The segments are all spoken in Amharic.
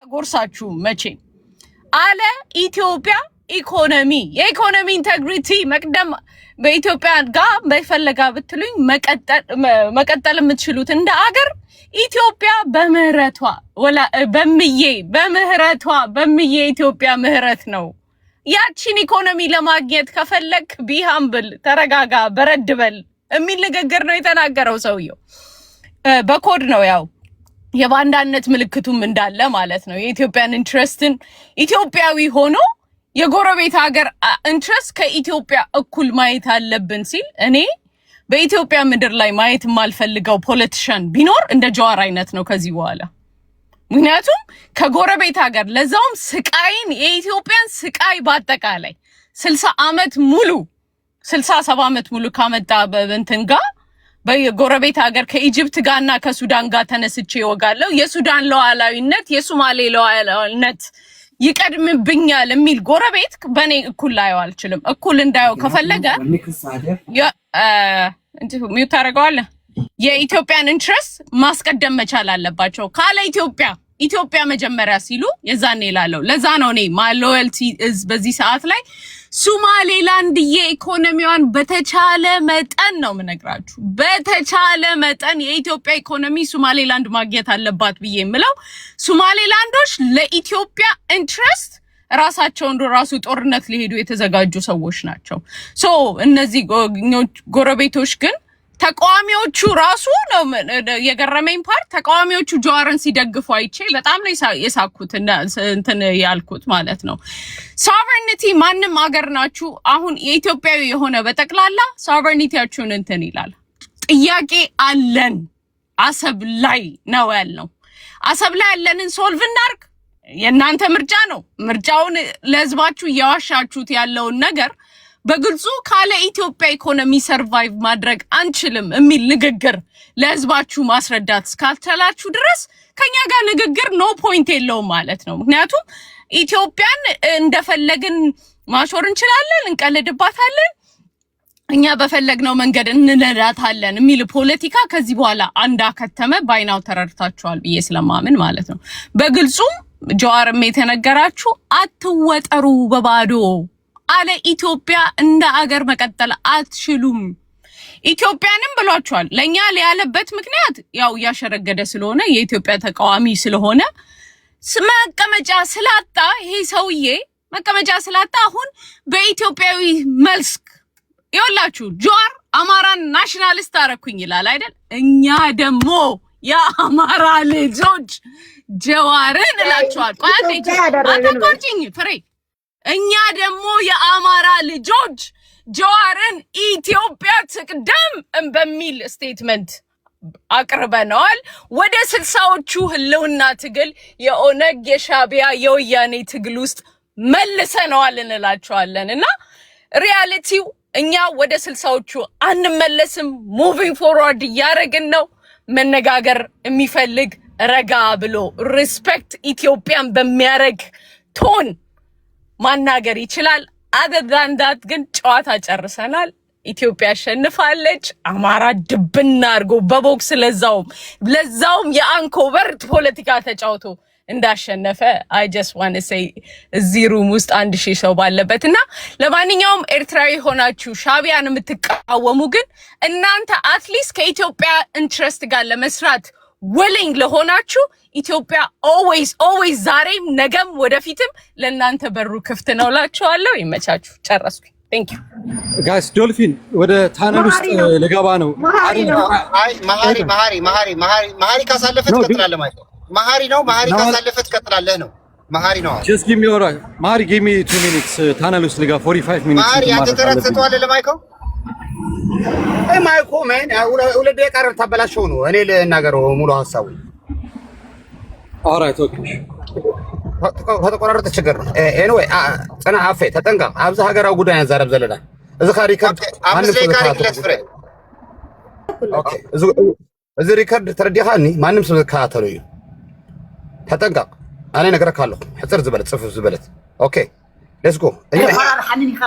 ጎርሳችሁ መቼ አለ ኢትዮጵያ ኢኮኖሚ የኢኮኖሚ ኢንተግሪቲ መቅደም በኢትዮጵያ ጋር በፈለጋ ብትሉኝ መቀጠል የምትችሉት እንደ አገር ኢትዮጵያ በምህረቷ ወላ በምህረቷ ኢትዮጵያ ምህረት ነው። ያቺን ኢኮኖሚ ለማግኘት ከፈለክ ቢሃምብል ተረጋጋ በረድበል የሚል ንግግር ነው የተናገረው ሰውየው። በኮድ ነው ያው የባንዳነት ምልክቱም እንዳለ ማለት ነው። የኢትዮጵያን ኢንትረስትን ኢትዮጵያዊ ሆኖ የጎረቤት ሀገር ኢንትረስት ከኢትዮጵያ እኩል ማየት አለብን ሲል እኔ በኢትዮጵያ ምድር ላይ ማየት የማልፈልገው ፖለቲሻን ቢኖር እንደ ጀዋር አይነት ነው ከዚህ በኋላ። ምክንያቱም ከጎረቤት ሀገር ለዛውም ስቃይን የኢትዮጵያን ስቃይ በአጠቃላይ 60 ዓመት ሙሉ 67 ዓመት ሙሉ ካመጣ በእንትን ጋር በጎረቤት ሀገር ከኢጅፕት ጋርና ከሱዳን ጋር ተነስቼ ይወጋለው የሱዳን ሉዓላዊነት የሶማሌ ሉዓላዊነት ይቀድምብኛል የሚል ጎረቤት በኔ እኩል ላየው አልችልም። እኩል እንዳየው ከፈለገ ሚውት አደርገዋለሁ። የኢትዮጵያን ኢንትረስት ማስቀደም መቻል አለባቸው። ካለ ኢትዮጵያ መጀመሪያ ሲሉ የዛኔ ይላለው። ለዛ ነው እኔ ማይ ሎያልቲ ኢዝ በዚህ ሰዓት ላይ ሶማሌላንድ የኢኮኖሚዋን በተቻለ መጠን ነው የምነግራችሁ። በተቻለ መጠን የኢትዮጵያ ኢኮኖሚ ሶማሌላንድ ማግኘት አለባት ብዬ የምለው ሶማሌላንዶች ለኢትዮጵያ ኢንትረስት ራሳቸውን ራሱ ጦርነት ሊሄዱ የተዘጋጁ ሰዎች ናቸው። ሶ እነዚህ ጎረቤቶች ግን ተቃዋሚዎቹ ራሱ ነው የገረመኝ ፓርት። ተቃዋሚዎቹ ጀዋርን ሲደግፉ አይቼ በጣም ነው የሳኩት እንትን ያልኩት ማለት ነው። ሶቨሬኒቲ ማንም አገር ናችሁ አሁን የኢትዮጵያዊ የሆነ በጠቅላላ ሶቨሬኒቲያችሁን እንትን ይላል። ጥያቄ አለን አሰብ ላይ ነው ያልነው። አሰብ ላይ ያለንን ሶልቭ እናርግ። የእናንተ ምርጫ ነው። ምርጫውን ለህዝባችሁ እያዋሻችሁት ያለውን ነገር በግልጹ ካለ ኢትዮጵያ ኢኮኖሚ ሰርቫይቭ ማድረግ አንችልም የሚል ንግግር ለህዝባችሁ ማስረዳት እስካልቻላችሁ ድረስ ከኛ ጋር ንግግር ኖ ፖይንት የለውም ማለት ነው። ምክንያቱም ኢትዮጵያን እንደፈለግን ማሾር እንችላለን፣ እንቀልድባታለን፣ እኛ በፈለግነው መንገድ እንነዳታለን የሚል ፖለቲካ ከዚህ በኋላ አንዳከተመ ባይናው ተረድታችኋል ብዬ ስለማምን ማለት ነው። በግልጹም ጀዋርም የተነገራችሁ አትወጠሩ በባዶ አለ ኢትዮጵያ እንደ አገር መቀጠል አትችሉም። ኢትዮጵያንም ብሏቸዋል። ለኛ ያለበት ምክንያት ያው ያሸረገደ ስለሆነ የኢትዮጵያ ተቃዋሚ ስለሆነ መቀመጫ ስላጣ ይሄ ሰውዬ መቀመጫ ስላጣ አሁን በኢትዮጵያዊ መልክ ይወላችሁ ጀዋር አማራን ናሽናሊስት አረኩኝ ይላል አይደል? እኛ ደግሞ የአማራ ልጆች ጀዋርን እላቸዋል። አታቋጭኝ ፍሬ እኛ ደግሞ የአማራ ልጆች ጀዋርን ኢትዮጵያ ትቅደም በሚል ስቴትመንት አቅርበናል። ወደ 60ዎቹ ህልውና ትግል የኦነግ የሻቢያ የወያኔ ትግል ውስጥ መልሰናል እንላቸዋለን። እና ሪያሊቲው እኛ ወደ 60ዎቹ አንመለስም። ሙቪንግ ፎርዋርድ እያደረግን ነው። መነጋገር የሚፈልግ ረጋ ብሎ ሪስፔክት ኢትዮጵያን በሚያረግ ቶን ማናገር ይችላል። አገዳንዳት ግን ጨዋታ ጨርሰናል። ኢትዮጵያ አሸንፋለች። አማራ ድብና አርጎ በቦክስ ለዛውም የአንኮበር ፖለቲካ ተጫውቶ እንዳሸነፈ I just want to say እዚህ ሩም ውስጥ 1000 ሰው ባለበትና ለማንኛውም ኤርትራዊ ሆናችሁ ሻቢያን የምትቃወሙ ግን እናንተ አትሊስት ከኢትዮጵያ ኢንትረስት ጋር ለመስራት willing ለሆናችሁ ኢትዮጵያ always ዛሬም ነገም ወደፊትም ለእናንተ በሩ ክፍት ነው ላችኋለሁ። ይመቻችሁ። ጨረስኩ። thank you guys። ዶልፊን ወደ ታነል ውስጥ ለገባ ነው። መሀሪ ካሳለፈ ትቀጥላለህ ማለት ነው። መሀሪ ካሳለፈ ትቀጥላለህ ነው። መሀሪ ነው። just give me your መሀሪ give me 2 minutes ታነል ውስጥ ለጋ 45 minutes መሀሪ አንተ ተረስተዋለህ ለማይከው ማይኮ ማን ሁለት ደቂቃ ታበላሽው ነው። እኔ ልናገረው ሙሉ ሐሳቡ alright okay ከተቆራረጠ ችግር ነው። anyway ጽና አፌ ተጠንቀቅ። አብዛ ሀገራው ጉዳይ ያዛረብ ዘለላ እዚ ሪከርድ ማንም ሰው ኦኬ እዚ ሪከርድ ተረዲኻኒ ማንም ሰው ካተሉ እዩ ተጠንቀቅ። እኔ ነገርካለሁ ሕጽር ዝበለት ጽፉፍ ዝበለት ኦኬ let's go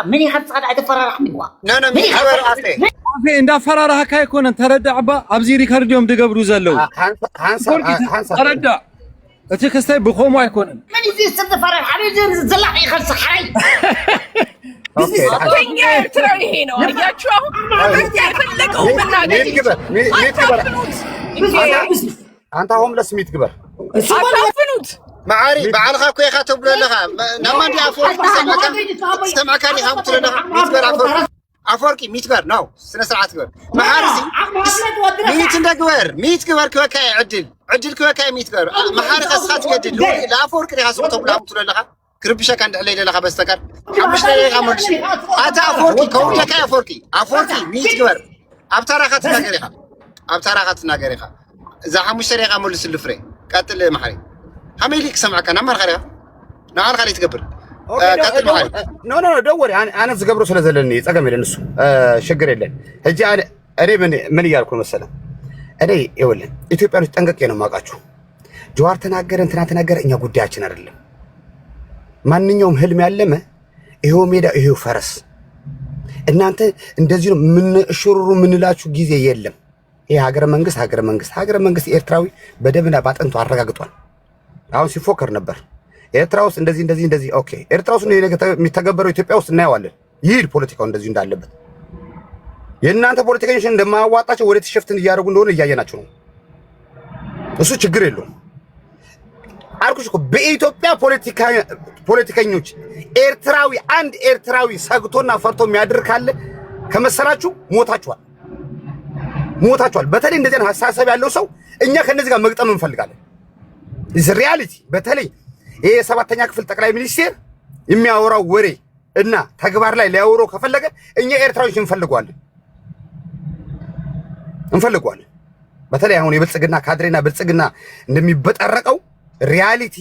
من يخلص قاعد اتفررحني وا نانا من يفررحني አፌ እንዳፈራራህ ካይኮነ ተረዳ አባ አብዚ ሪከርድ ዮም ደገብሩ ዘለው ሃንሳ ተረዳ أنت كستاي بخوم وايكون من يزيد سد فرح حبيبي زلح يخلص حي كينيا ترى هنا يا شو يفلقوا منا ميت كبر أنت هوملس ميت كبر أتفنوت معاري بعالها كوي خاتم لها نما دي أفورك استمع كان يهمت لها ميت كبر أفوركي ميت كبر نو سنة ساعات كبر معارسي ميت ندقور ميت كبر كوكاي عدل كوكاي ميت كبر محارق أسخات يدل لا أفورك لها سبطة لا أمت لها كربشة كان علي لها بستكر حبش لي غامرش أتا أفوركي كون لك أفوركي ميت كبر أبتراخات ناقريها أبتراخات ناقريها إذا حمش لي غامرش اللفري قاتل محاري حميلك سمعك أنا مرخريها نعال خلي تقبل قاتل محاري نو دوري أنا زقبرو سلا زلني تقام إلى نسو شجر إلين هجي أنا من ياركون مثلا أنا يقول إثيوبيا نتأنقك يا نماقاتشو جوار تناقر أنت تناقر إني أقول داعش نرلم ما نيوم هلم يعلمه إيهو ميدا إيهو فرس إن أنت إندزينو من الشرور من اللاتشو جيزي يلم إيه هاجر منقص إيرتراوي بدأنا بعد أنتوا عرقاقتوان አሁን ሲፎከር ነበር ኤርትራውስ እንደዚህ ኦኬ ኤርትራውስ ነው የሚተገበረው ኢትዮጵያ ውስጥ እናየዋለን ይሄድ ፖለቲካው እንደዚህ እንዳለበት የእናንተ ፖለቲከኞች እንደማያዋጣቸው ወደ ተሸፍትን እያደረጉ እንደሆነ እያየናቸው ነው እሱ ችግር የለውም አልኩሽ እኮ በኢትዮጵያ ፖለቲከኞች አንድ ኤርትራዊ ሰግቶና ፈርቶ የሚያድር ካለ ከመሰላችሁ ሞታችኋል በተለይ እንደዚህ ሐሳብ ያለው ሰው እኛ ከነዚህ ጋር መግጠም እንፈልጋለን is reality በተለይ ይሄ ሰባተኛ ክፍል ጠቅላይ ሚኒስቴር የሚያወራው ወሬ እና ተግባር ላይ ሊያወራው ከፈለገ እኛ ኤርትራዎች እንፈልገዋለን በተለይ አሁን የብልጽግና ካድሬና ብልጽግና እንደሚበጠረቀው ሪያሊቲ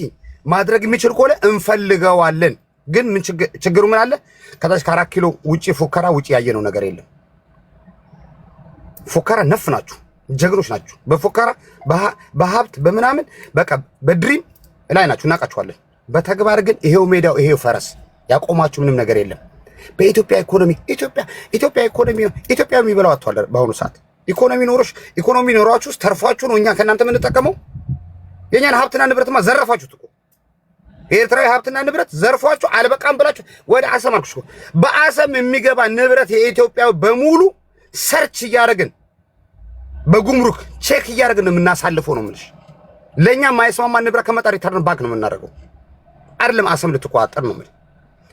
ማድረግ የሚችል ከሆነ እንፈልገዋለን ግን ምን ችግሩ ምን አለ ከታች ከ4 ኪሎ ውጪ ፉከራ ውጪ ያየነው ነገር የለም ፉከራ ነፍ ናችሁ ጀግኖች ናችሁ በፉከራ በሀብት በመናምን በቃ በድሪም ላይ ናችሁ እናቃችኋለን በተግባር ግን ይሄው ሜዳው ይሄው ፈረስ ያቆማችሁ ምንም ነገር የለም በኢትዮጵያ ኢኮኖሚ የሚበላው አጥቷል በአሁኑ ሰዓት ኢኮኖሚ ኖራችሁ ተርፏችሁ ነው እኛ ከናንተ ምን ተጠቀመው የኛን ሀብትና ንብረትማ ዘረፋችሁት እኮ ኤርትራዊ ሀብትና ንብረት ዘርፏችሁ አልበቃም ብላችሁ ወደ አሰም አልኩሽ በአሰም የሚገባ ንብረት የኢትዮጵያ በሙሉ ሰርች እያደረግን በጉምሩክ ቼክ እያደረግን የምናሳልፈው ነው ምንሽ ለኛ ማይስማማ ንብረት ከመጣ ሪተርን ባክ ነው የምናደርገው አይደለም አሰም ልትቋጠር ነው ማለት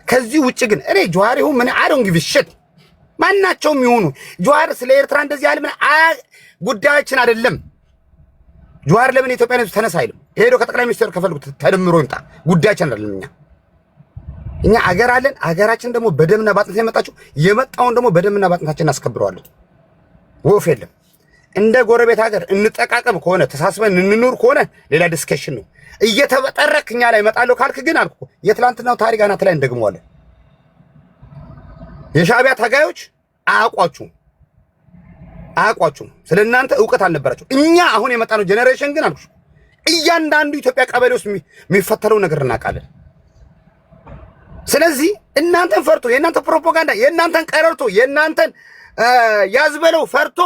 ከዚህ ውጪ ግን እኔ ጆሃሪው ምን አዶንት ጊቭ ሺት ማናቸውም ይሁኑ ጆሃር ስለ ኤርትራ እንደዚህ ያለ ምን ጉዳያችን አይደለም ጆሃር ለምን ኢትዮጵያ ነው ተነሳ አይልም ሄዶ ከጠቅላይ ሚኒስትር ከፈልጉት ተደምሮ ይምጣ ጉዳያችን አይደለም እኛ አገር አለን አገራችን ደግሞ በደምና ባጥንት የመጣውን ደግሞ በደምና ባጥንታችን እናስከብረዋለን ወፍ የለም እንደ ጎረቤት ሀገር እንጠቃቀም ከሆነ ተሳስበን እንኑር ከሆነ ሌላ ዲስከሽን ነው እየተበጠረክኛ ላይ መጣለው ካልክ ግን አልኩ የትላንትናው ታሪክ አናት ላይ እንደግመዋለን የሻዕቢያ ታጋዮች አያቋጩም ስለናንተ ዕውቀት አልነበራቸው እኛ አሁን የመጣነው ጄኔሬሽን ግን አልኩ እያንዳንዱ ኢትዮጵያ ቀበሌ ውስጥ የሚፈተለው ነገር እናቃለን ስለዚህ እናንተን ፈርቶ የእናንተ ፕሮፓጋንዳ የእናንተን ቀረርቶ የእናንተን ያዝበለው ፈርቶ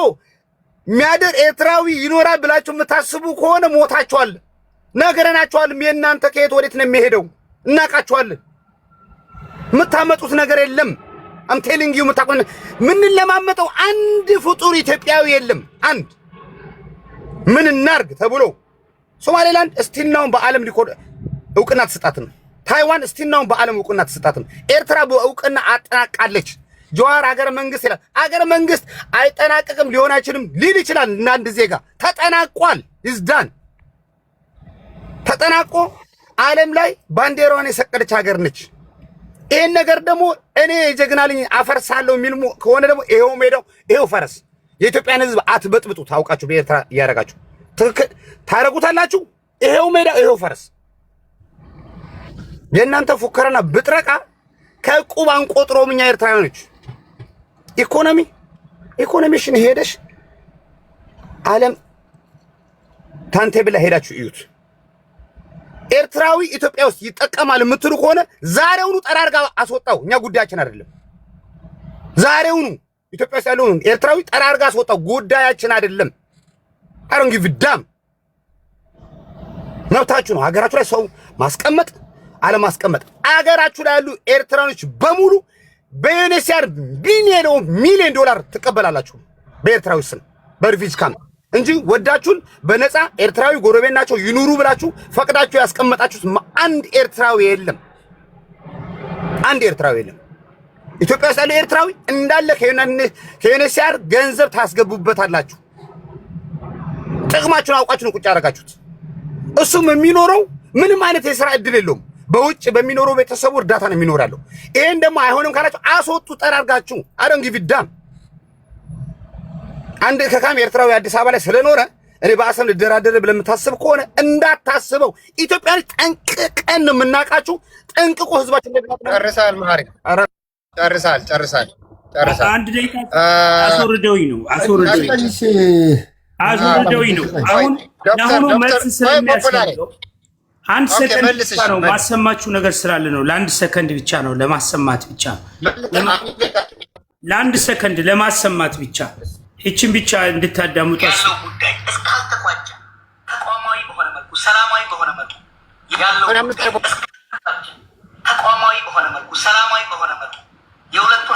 ሚያደር ኤርትራዊ ይኖራል ብላችሁ የምታስቡ ከሆነ ሞታችኋል ነገረናችኋል የእናንተ ከየት ወዴት ነው የሚሄደው እናቃችኋለን የምታመጡት ነገር የለም I'm telling you ምን ለማመጣው አንድ ፍጡር ኢትዮጵያዊ የለም አንድ ምን እናርግ ተብሎ ሶማሌላንድ እስቲናውን በዓለም ሊኮድ ዕውቅና ተሰጣትን ታይዋን እስቲናውን በዓለም ዕውቅና ተሰጣትን ኤርትራ በዕውቅና አጠናቃለች ጆሃር ሀገረ መንግስት ይላል ሀገረ መንግስት አይጠናቀቅም ሊሆን አይችልም ሊል ይችላል እና አንድ ዜጋ ተጠናቋል ይዝዳን ተጠናቆ ዓለም ላይ ባንዲራዋን የሰቀለች ሀገር ነች ይሄን ነገር ደግሞ እኔ ጀግናልኝ አፈርሳለሁ የሚል ከሆነ ደግሞ ይሄው ሜዳው ይሄው ፈረስ የኢትዮጵያን ህዝብ አትበጥብጡ ታውቃችሁ በኤርትራ ያረጋችሁ ታረጉታላችሁ ይሄው ሜዳው ይሄው ፈረስ የእናንተ ፉከራና ብጥረቃ ከቁብ አንቆጥሮም እኛ ኤርትራውያኖች ኢኮኖሚሽን ሄደሽ ዓለም ታንቴብል ሄዳችሁ እዩት ኤርትራዊ ኢትዮጵያ ውስጥ ይጠቀማል የምትሉ ከሆነ ዛሬውኑ ጠራርጋ አስወጣው እኛ ጉዳያችን አይደለም ዛሬውኑ ኢትዮጵያ ውስጥ ያለውን ኤርትራዊ ጠራርጋ አስወጣው ጉዳያችን አይደለም አሮን ጊቭ ዳም መብታችሁ ነው። ሀገራችሁ ላይ ሰው ማስቀመጥ አለማስቀመጥ። ሀገራችሁ ላይ ያሉ ኤርትራኖች በሙሉ በዩኤንኤችሲአር ሚሊዮን ዶላር ትቀበላላችሁ በኤርትራዊ ስም በሪፊውጂ ካምፕ እንጂ ወዳችሁን በነፃ ኤርትራዊ ጎረቤት ናቸው ይኑሩ ብላችሁ ፈቅዳችሁ ያስቀመጣችሁት አንድ ኤርትራዊ የለም። አንድ ኤርትራዊ የለም። ኢትዮጵያ ውስጥ ያለ ኤርትራዊ እንዳለ ከዩኤንኤችሲአር ገንዘብ ታስገቡበታላችሁ። ጥቅማችሁን አውቃችሁ ነው ቁጭ ያደረጋችሁት። እሱም የሚኖረው ምንም አይነት የሥራ እድል የለውም። በውጭ በሚኖረው ቤተሰቡ እርዳታ ነው የሚኖራለው። ይሄን ደግሞ አይሆንም ካላችሁ አስወጡ ጠራርጋችሁ። አረንጊ ቪዳም አንድ ከካም ኤርትራዊ አዲስ አበባ ላይ ስለኖረ እኔ በአሰብ ልደራደር ብለህ የምታስብ ከሆነ እንዳታስበው። ኢትዮጵያን ጠንቅቀን ነው የምናውቃችሁ። ጠንቅቆ ህዝባችን ጨርሳል መሀሪ ጨርሳል። አንድ ደቂቃ አስወርደውኝ ነው። አሁን ለአሁኑ መልስ ስለሚያስፈልገው አንድ ሰከንድ ብቻ ነው ማሰማችሁ ነገር ስላለ ነው። ለአንድ ሰከንድ ብቻ ነው ለማሰማት ብቻ ለአንድ ሰከንድ ለማሰማት ብቻ እቺን ብቻ እንድታዳምጡ ያለው ጉዳይ እስካልተቋጨ ተቋማዊ በሆነ መልኩ ሰላማዊ በሆነ መልኩ ያለው ተቋማዊ በሆነ መልኩ ሰላማዊ በሆነ መልኩ የሁለቱ